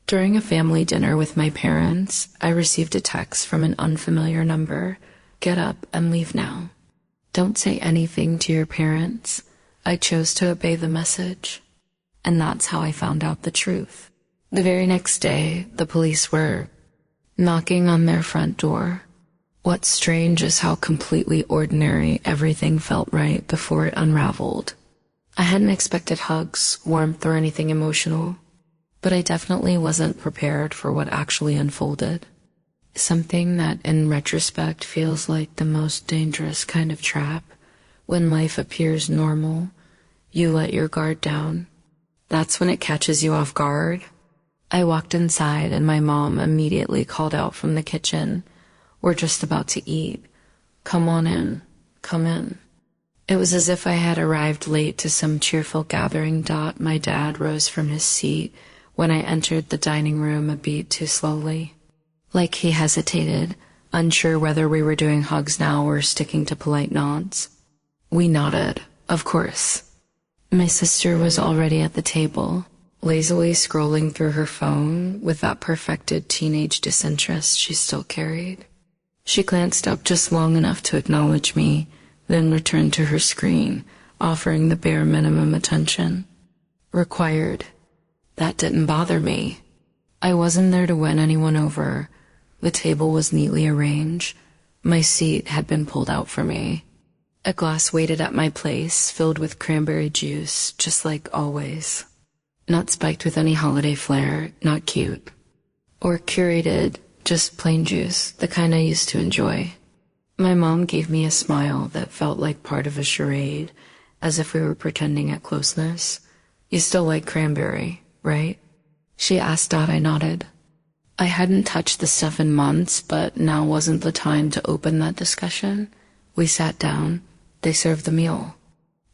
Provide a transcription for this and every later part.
During a family dinner with my parents, I received a text from an unfamiliar number. Get up and leave now. Don't say anything to your parents. I chose to obey the message. And that's how I found out the truth. The very next day, the police were knocking on their front door. What's strange is how completely ordinary everything felt right before it unraveled. I hadn't expected hugs, warmth, or anything emotional, but I definitely wasn't prepared for what actually unfolded. Something that in retrospect feels like the most dangerous kind of trap. When life appears normal, you let your guard down. That's when it catches you off guard. I walked inside and my mom immediately called out from the kitchen. We're just about to eat. Come on in. Come in. It was as if I had arrived late to some cheerful gathering. My dad rose from his seat when I entered the dining room a beat too slowly. Like he hesitated, unsure whether we were doing hugs now or sticking to polite nods. We nodded, of course. My sister was already at the table, lazily scrolling through her phone with that perfected teenage disinterest she still carried. She glanced up just long enough to acknowledge me, then returned to her screen, offering the bare minimum attention. Required. That didn't bother me. I wasn't there to win anyone over. The table was neatly arranged. My seat had been pulled out for me. A glass waited at my place, filled with cranberry juice, just like always. Not spiked with any holiday flair, not cute. Or curated, just plain juice, the kind I used to enjoy. My mom gave me a smile that felt like part of a charade, as if we were pretending at closeness. You still like cranberry, right? She asked. I nodded. I hadn't touched the stuff in months, but now wasn't the time to open that discussion. We sat down. They served the meal.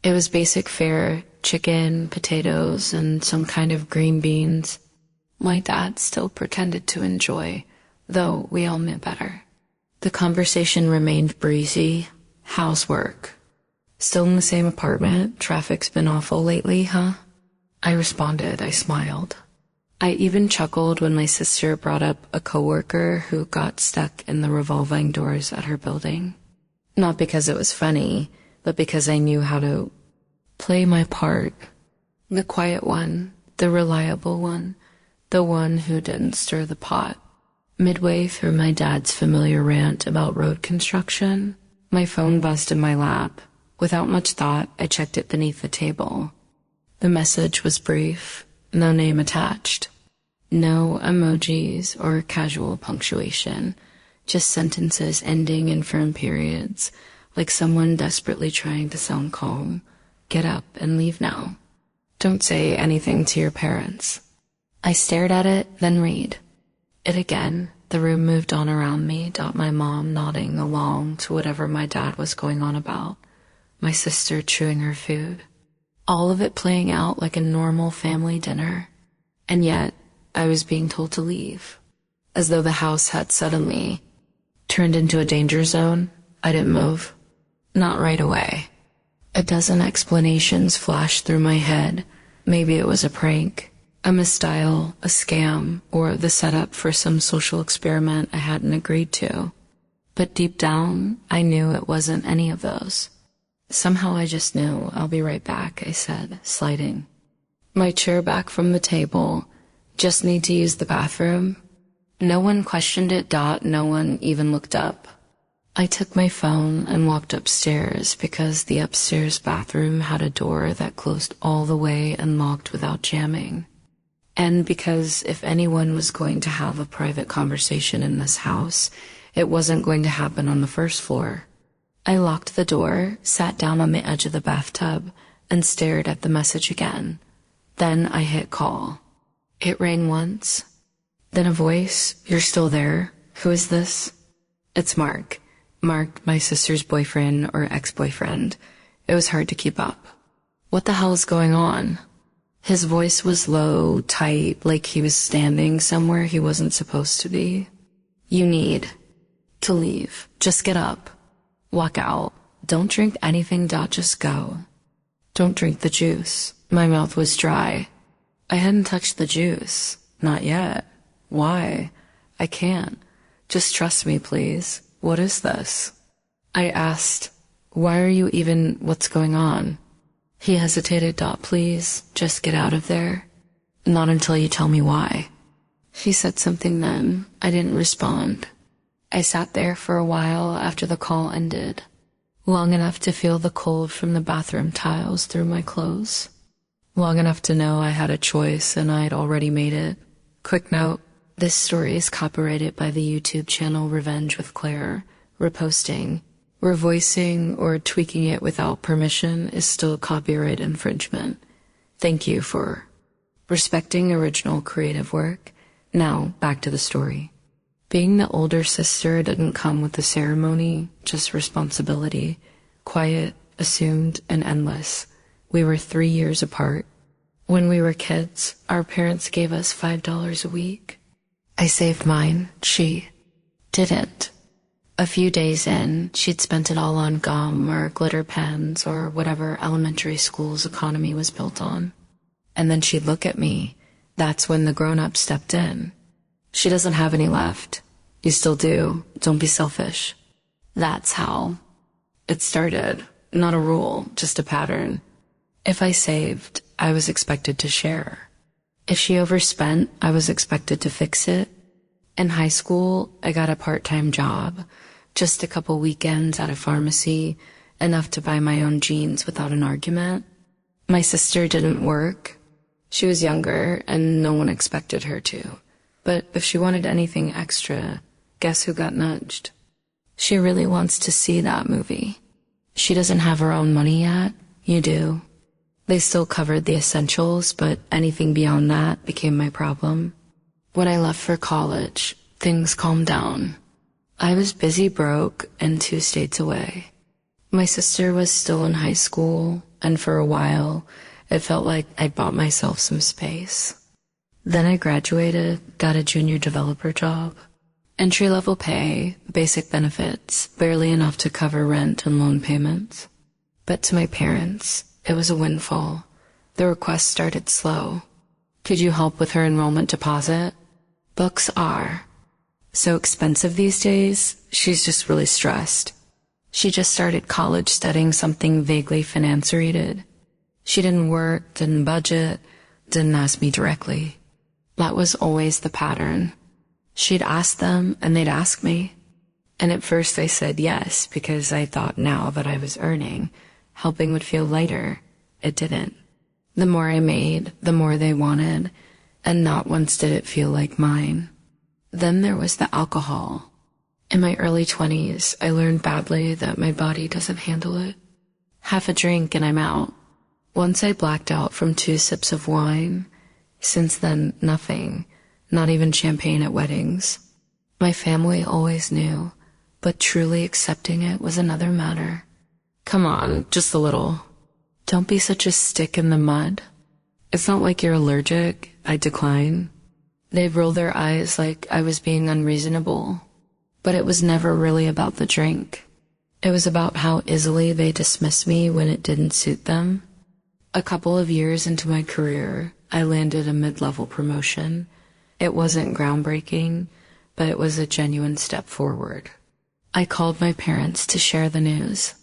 It was basic fare, chicken, potatoes, and some kind of green beans. My dad still pretended to enjoy, though we all knew better. The conversation remained breezy. Housework. Still in the same apartment? Traffic's been awful lately, huh? I responded. I smiled. I even chuckled when my sister brought up a coworker who got stuck in the revolving doors at her building. Not because it was funny, but because I knew how to play my part. The quiet one, the reliable one, the one who didn't stir the pot. Midway through my dad's familiar rant about road construction, my phone buzzed in my lap. Without much thought, I checked it beneath the table. The message was brief, no name attached. No emojis or casual punctuation, just sentences ending in firm periods, like someone desperately trying to sound calm. Get up and leave now. Don't say anything to your parents. I stared at it, then read it again. The room moved on around me. My mom nodding along to whatever my dad was going on about. My sister chewing her food. All of it playing out like a normal family dinner. And yet, I was being told to leave, as though the house had suddenly turned into a danger zone. I didn't move. Not right away. A dozen explanations flashed through my head. Maybe it was a prank, a misdial, a scam, or the setup for some social experiment I hadn't agreed to. But deep down, I knew it wasn't any of those. Somehow I just knew. I'll be right back, I said, sliding my chair back from the table. Just need to use the bathroom. No one questioned it. No one even looked up. I took my phone and walked upstairs because the upstairs bathroom had a door that closed all the way and locked without jamming. And because if anyone was going to have a private conversation in this house, it wasn't going to happen on the first floor. I locked the door, sat down on the edge of the bathtub, and stared at the message again. Then I hit call. It rang once, then a voice. You're still there? Who is this? It's Mark. Mark, my sister's boyfriend or ex-boyfriend. It was hard to keep up. What the hell is going on? His voice was low, tight, like he was standing somewhere he wasn't supposed to be. You need to leave. Just get up. Walk out. Don't drink anything. Just go. Don't drink the juice. My mouth was dry. I hadn't touched the juice. Not yet. Why? I can't. Just trust me, please. What is this? I asked, why are you even, what's going on? He hesitated. Please, just get out of there. Not until you tell me why. He said something then. I didn't respond. I sat there for a while after the call ended, long enough to feel the cold from the bathroom tiles through my clothes, long enough to know I had a choice and I'd already made it. Quick note, this story is copyrighted by the YouTube channel Revenge with Claire. Reposting, revoicing, or tweaking it without permission is still copyright infringement. Thank you for respecting original creative work. Now, back to the story. Being the older sister didn't come with the ceremony, just responsibility. Quiet, assumed, and endless. We were 3 years apart. When we were kids, our parents gave us $5 a week. I saved mine. She didn't. A few days in, she'd spent it all on gum or glitter pens or whatever elementary school's economy was built on. And then she'd look at me. That's when the grown-up stepped in. She doesn't have any left. You still do. Don't be selfish. That's how it started. Not a rule, just a pattern. If I saved, I was expected to share. If she overspent, I was expected to fix it. In high school, I got a part-time job, just a couple weekends at a pharmacy, enough to buy my own jeans without an argument. My sister didn't work. She was younger, and no one expected her to. But if she wanted anything extra, guess who got nudged? She really wants to see that movie. She doesn't have her own money yet. You do. They still covered the essentials, but anything beyond that became my problem. When I left for college, things calmed down. I was busy broke and 2 states away. My sister was still in high school, and for a while, it felt like I'd bought myself some space. Then I graduated, got a junior developer job. Entry-level pay, basic benefits, barely enough to cover rent and loan payments. But to my parents, it was a windfall. The request started slow. Could you help with her enrollment deposit? Books are so expensive these days, she's just really stressed. She just started college studying something vaguely finance-related. She didn't work, didn't budget, didn't ask me directly. That was always the pattern. She'd ask them, and they'd ask me. And at first I said yes, because I thought now that I was earning, helping would feel lighter. It didn't. The more I made, the more they wanted, and not once did it feel like mine. Then there was the alcohol. In my early 20s, I learned badly that my body doesn't handle it. Half a drink and I'm out. Once I blacked out from 2 sips of wine. Since then, nothing. Not even champagne at weddings. My family always knew, but truly accepting it was another matter. Come on, just a little. Don't be such a stick in the mud. It's not like you're allergic. I decline. They'd roll their eyes like I was being unreasonable. But it was never really about the drink. It was about how easily they dismissed me when it didn't suit them. A couple of years into my career, I landed a mid-level promotion. It wasn't groundbreaking, but it was a genuine step forward. I called my parents to share the news.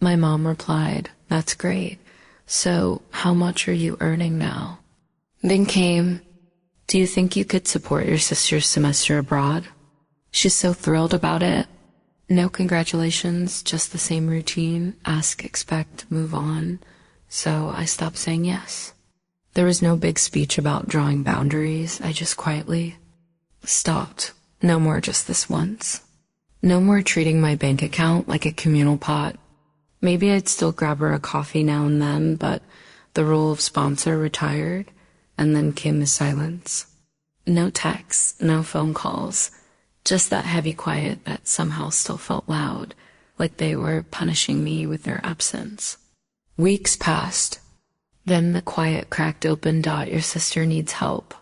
My mom replied, "That's great. So, how much are you earning now?" Then came, "Do you think you could support your sister's semester abroad?" She's so thrilled about it. No congratulations, just the same routine, ask, expect, move on. So I stopped saying yes. There was no big speech about drawing boundaries. I just quietly stopped. No more just this once. No more treating my bank account like a communal pot. Maybe I'd still grab her a coffee now and then, but the role of sponsor retired, and then came the silence. No texts, no phone calls, just that heavy quiet that somehow still felt loud, like they were punishing me with their absence. Weeks passed. Then the quiet cracked open. Your sister needs help.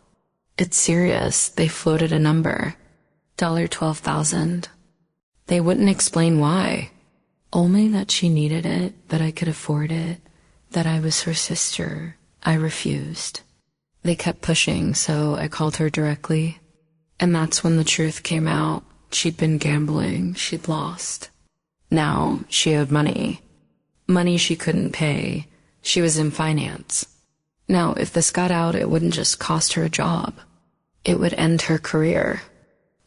It's serious. They floated a number. $12,000. They wouldn't explain why. Only that she needed it, that I could afford it, that I was her sister. I refused. They kept pushing, so I called her directly. And that's when the truth came out. She'd been gambling. She'd lost. Now she owed money. Money she couldn't pay. She was in finance. Now, if this got out, it wouldn't just cost her a job. It would end her career.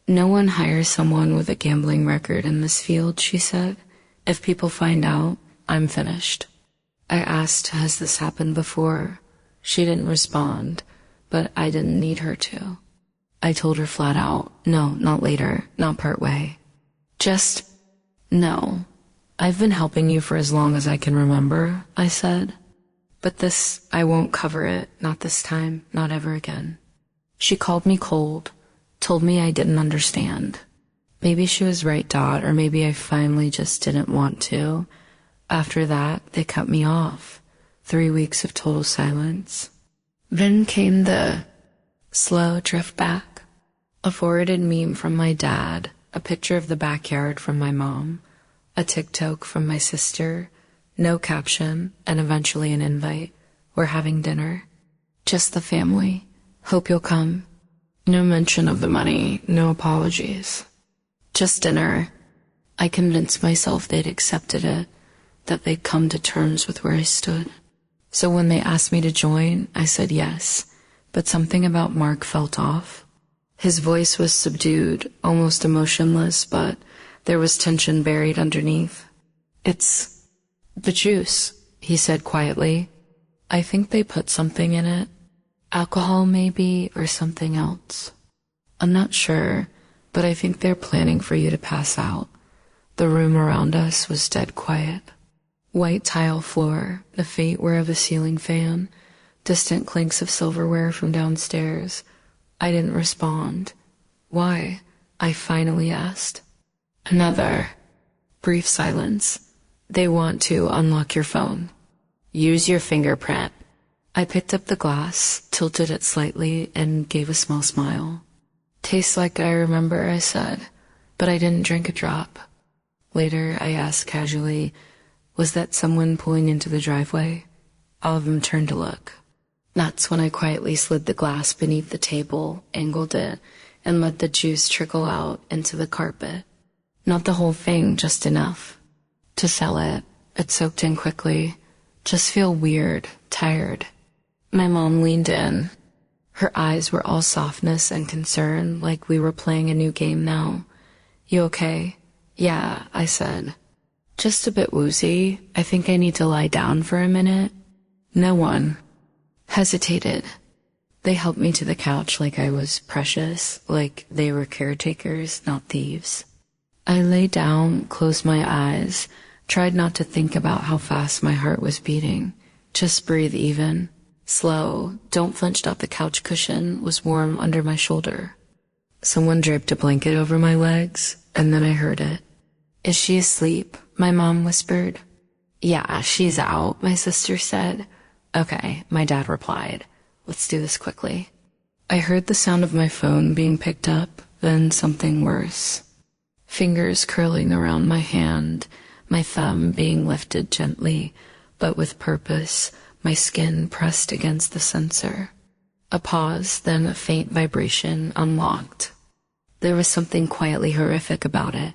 No one hires someone with a gambling record in this field, she said. If people find out, I'm finished. I asked, has this happened before? She didn't respond, but I didn't need her to. I told her flat out, no, not later, not part way. Just, no. I've been helping you for as long as I can remember, I said. But this, I won't cover it, not this time, not ever again. She called me cold, told me I didn't understand. Maybe she was right, Dot, or maybe I finally just didn't want to. After that, they cut me off. 3 weeks of total silence. Then came the slow drift back. A forwarded meme from my dad, a picture of the backyard from my mom, a TikTok from my sister, no caption, and eventually an invite. We're having dinner. Just the family. Hope you'll come. No mention of the money, no apologies. Just dinner. I convinced myself they'd accepted it, that they'd come to terms with where I stood. So when they asked me to join, I said yes, but something about Mark felt off. His voice was subdued, almost emotionless, but there was tension buried underneath. It's the juice, he said quietly. I think they put something in it. Alcohol maybe, or something else. I'm not sure, but I think they're planning for you to pass out. The room around us was dead quiet. White tile floor, the faint whir of a ceiling fan, distant clinks of silverware from downstairs. I didn't respond. Why? I finally asked. Another brief silence. They want to unlock your phone. Use your fingerprint. I picked up the glass, tilted it slightly, and gave a small smile. Tastes like I remember, I said, but I didn't drink a drop. Later, I asked casually, was that someone pulling into the driveway? All of them turned to look. That's when I quietly slid the glass beneath the table, angled it, and let the juice trickle out into the carpet. Not the whole thing, just enough. To sell it, it soaked in quickly. Just feel weird, tired. My mom leaned in. Her eyes were all softness and concern, like we were playing a new game now. You okay? Yeah, I said. Just a bit woozy. I think I need to lie down for a minute. No one hesitated. They helped me to the couch like I was precious, like they were caretakers, not thieves. I lay down, closed my eyes, tried not to think about how fast my heart was beating. Just breathe even. Slow, don't flinch up. The couch cushion was warm under my shoulder. Someone draped a blanket over my legs, and then I heard it. Is she asleep? My mom whispered. Yeah, she's out, my sister said. Okay, my dad replied. Let's do this quickly. I heard the sound of my phone being picked up, then something worse. Fingers curling around my hand, my thumb being lifted gently, but with purpose, my skin pressed against the sensor. A pause, then a faint vibration unlocked. There was something quietly horrific about it.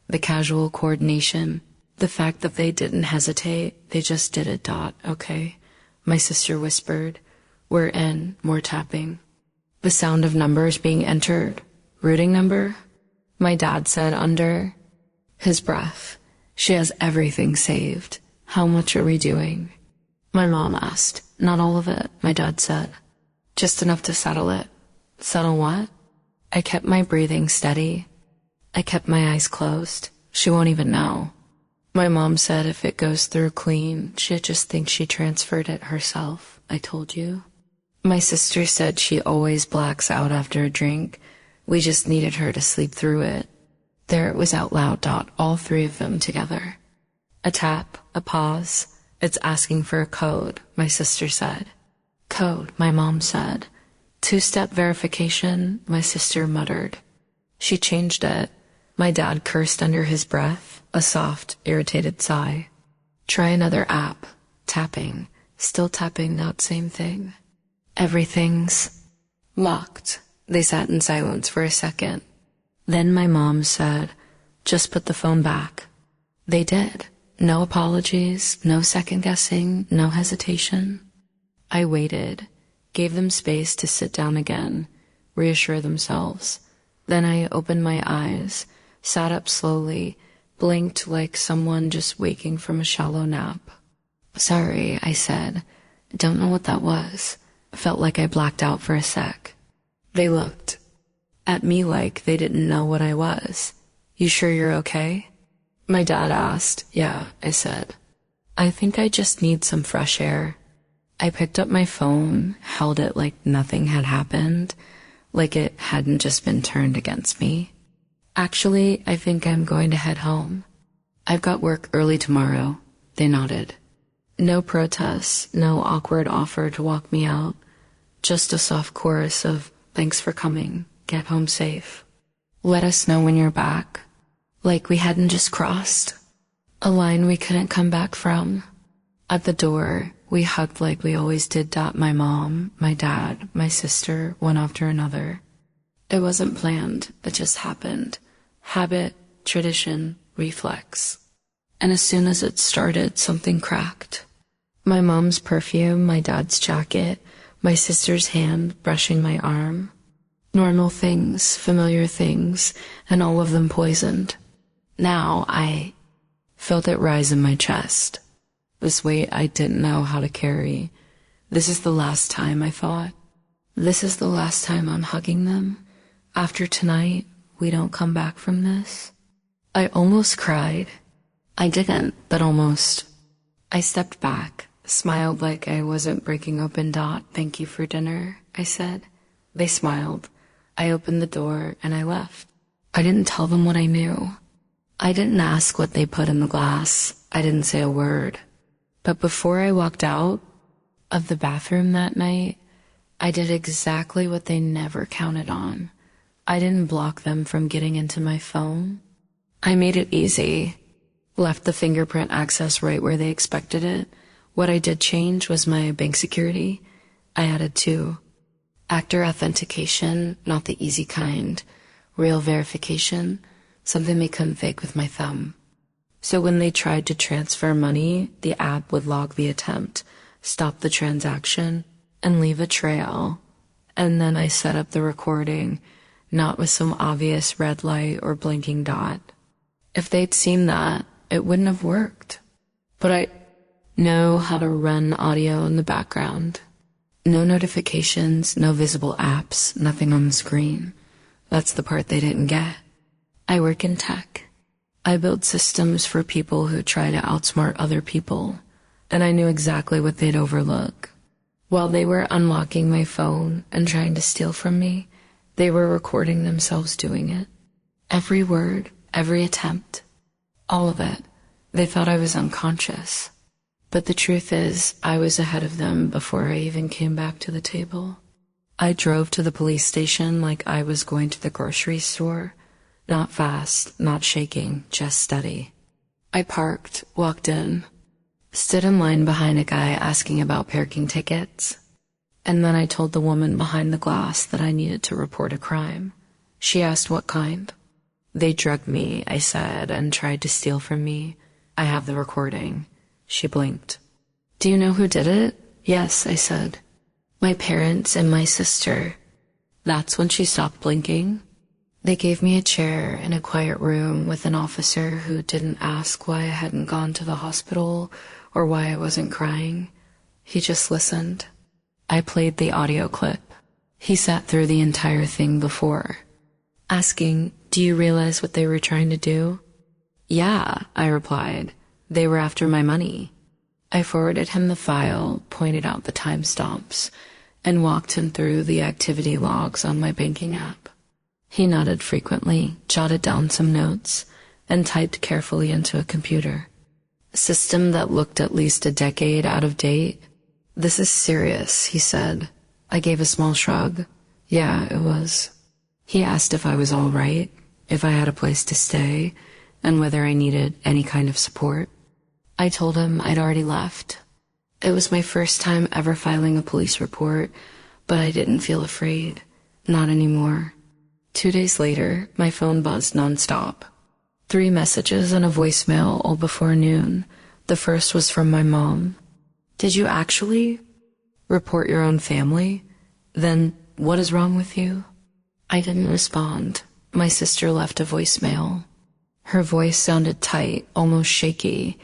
The casual coordination, the fact that they didn't hesitate, they just did it, Dot, okay? My sister whispered. We're in, more tapping. The sound of numbers being entered. Routing number? My dad said under. His breath. She has everything saved. How much are we doing? My mom asked. Not all of it, my dad said. Just enough to settle it. Settle what? I kept my breathing steady. I kept my eyes closed. She won't even know. My mom said if it goes through clean, she'd just think she transferred it herself. I told you. My sister said she always blacks out after a drink. We just needed her to sleep through it. There it was out loud, Dot, all three of them together. A tap, a pause. It's asking for a code, my sister said. Code, my mom said. 2-step verification, my sister muttered. She changed it. My dad cursed under his breath, a soft, irritated sigh. Try another app. Tapping. Still tapping that same thing. Everything's locked. They sat in silence for a second. Then my mom said, "Just put the phone back." They did. No apologies, no second guessing, no hesitation. I waited, gave them space to sit down again, reassure themselves. Then I opened my eyes, sat up slowly, blinked like someone just waking from a shallow nap. "Sorry," I said. "Don't know what that was." Felt like I blacked out for a sec. They looked at me like they didn't know what I was. "You sure you're okay?" My dad asked. "Yeah," I said. "I think I just need some fresh air." I picked up my phone, held it like nothing had happened, like it hadn't just been turned against me. "Actually, I think I'm going to head home. I've got work early tomorrow." They nodded. No protests, no awkward offer to walk me out, just a soft chorus of "Thanks for coming, get home safe. Let us know when you're back." Like we hadn't just crossed a line we couldn't come back from. At the door, we hugged like we always did. My mom, my dad, my sister, one after another. It wasn't planned, it just happened. Habit, tradition, reflex. And as soon as it started, something cracked. My mom's perfume, my dad's jacket, my sister's hand brushing my arm. Normal things, familiar things, and all of them poisoned. Now I felt it rise in my chest. This weight I didn't know how to carry. This is the last time, I thought. This is the last time I'm hugging them. After tonight, we don't come back from this. I almost cried. I didn't, but almost. I stepped back, smiled like I wasn't breaking open. "Thank you for dinner," I said. They smiled. I opened the door and I left. I didn't tell them what I knew. I didn't ask what they put in the glass. I didn't say a word. But before I walked out of the bathroom that night, I did exactly what they never counted on. I didn't block them from getting into my phone. I made it easy. Left the fingerprint access right where they expected it. What I did change was my bank security. I added 2. Actor authentication, not the easy kind. Real verification, something they couldn't fake with my thumb. So when they tried to transfer money, the app would log the attempt, stop the transaction, and leave a trail. And then I set up the recording, not with some obvious red light or blinking dot. If they'd seen that, it wouldn't have worked. But I know how to run audio in the background. No notifications, no visible apps, nothing on the screen. That's the part they didn't get. I work in tech. I build systems for people who try to outsmart other people, and I knew exactly what they'd overlook. While they were unlocking my phone and trying to steal from me, they were recording themselves doing it. Every word, every attempt, all of it. They thought I was unconscious. But the truth is, I was ahead of them before I even came back to the table. I drove to the police station like I was going to the grocery store. Not fast, not shaking, just steady. I parked, walked in, stood in line behind a guy asking about parking tickets. And then I told the woman behind the glass that I needed to report a crime. She asked what kind. "They drugged me," I said, "and tried to steal from me. I have the recording." She blinked. "Do you know who did it?" "Yes," I said. "My parents and my sister." That's when she stopped blinking. They gave me a chair in a quiet room with an officer who didn't ask why I hadn't gone to the hospital or why I wasn't crying. He just listened. I played the audio clip. He sat through the entire thing before, asking, "Do you realize what they were trying to do?" "Yeah," I replied. "They were after my money." I forwarded him the file, pointed out the timestamps, and walked him through the activity logs on my banking app. He nodded frequently, jotted down some notes, and typed carefully into a computer. A system that looked at least a decade out of date. "This is serious," he said. I gave a small shrug. Yeah, it was. He asked if I was all right, if I had a place to stay, and whether I needed any kind of support. I told him I'd already left. It was my first time ever filing a police report, But I didn't feel afraid. Not anymore. 2 days later, my phone buzzed nonstop. 3 messages and a voicemail all before noon. The first was from my mom. "Did you actually report your own family? Then what is wrong with you?" I didn't respond. My sister left a voicemail. Her voice sounded tight, almost shaky.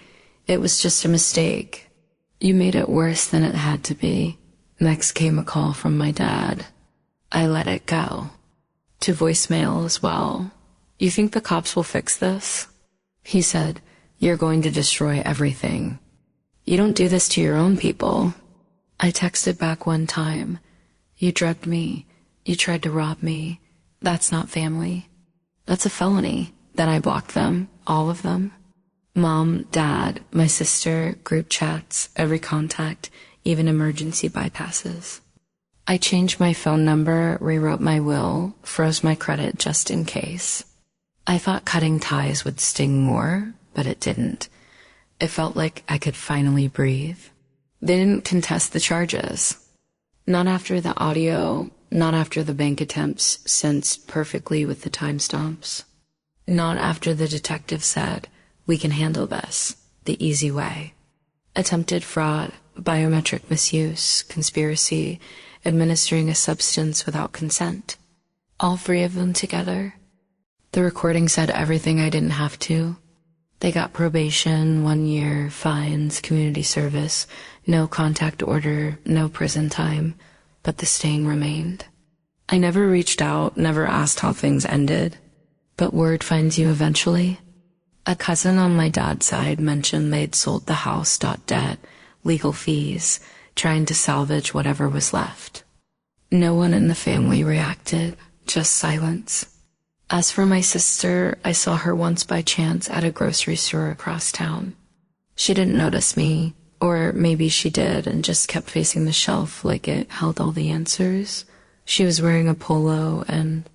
"It was just a mistake. You made it worse than it had to be." Next came a call from my dad. I let it go. To voicemail as well. "You think the cops will fix this?" He said, "You're going to destroy everything. You don't do this to your own people." I texted back one time, "You drugged me. You tried to rob me. That's not family. That's a felony." Then I blocked them, all of them. Mom, dad, my sister, group chats, every contact, even emergency bypasses. I changed my phone number, rewrote my will, froze my credit just in case. I thought cutting ties would sting more, but it didn't. It felt like I could finally breathe. They didn't contest the charges. Not after the audio, not after the bank attempts sensed perfectly with the timestamps. Not after the detective said, "We can handle this, the easy way." Attempted fraud, biometric misuse, conspiracy, administering a substance without consent. All 3 of them together. The recording said everything I didn't have to. They got probation, 1 year, fines, community service, no contact order, no prison time, but the stain remained. I never reached out, never asked how things ended. But word finds you eventually. A cousin on my dad's side mentioned they'd sold the house, debt, legal fees, trying to salvage whatever was left. No one in the family reacted, just silence. As for my sister, I saw her once by chance at a grocery store across town. She didn't notice me, or maybe she did and just kept facing the shelf like it held all the answers. She was wearing a polo and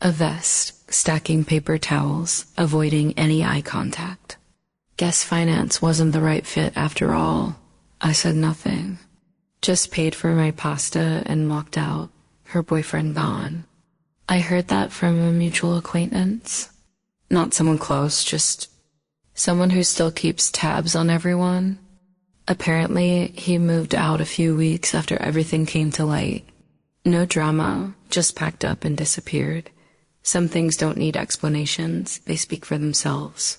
a vest, stacking paper towels, avoiding any eye contact. Guess finance wasn't the right fit after all. I said nothing. Just paid for my pasta and walked out, her boyfriend gone. I heard that from a mutual acquaintance. Not someone close, just someone who still keeps tabs on everyone. Apparently, he moved out a few weeks after everything came to light. No drama, just packed up and disappeared. Some things don't need explanations, they speak for themselves.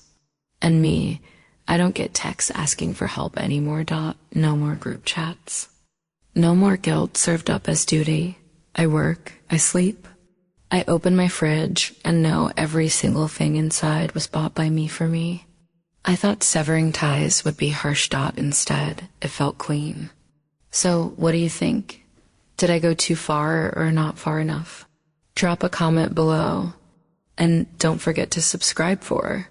And me, I don't get texts asking for help anymore, No more group chats. No more guilt served up as duty. I work, I sleep. I open my fridge and know every single thing inside was bought by me for me. I thought severing ties would be harsh. Instead, it felt clean. So, what do you think? Did I go too far or not far enough? Drop a comment below. And don't forget to subscribe for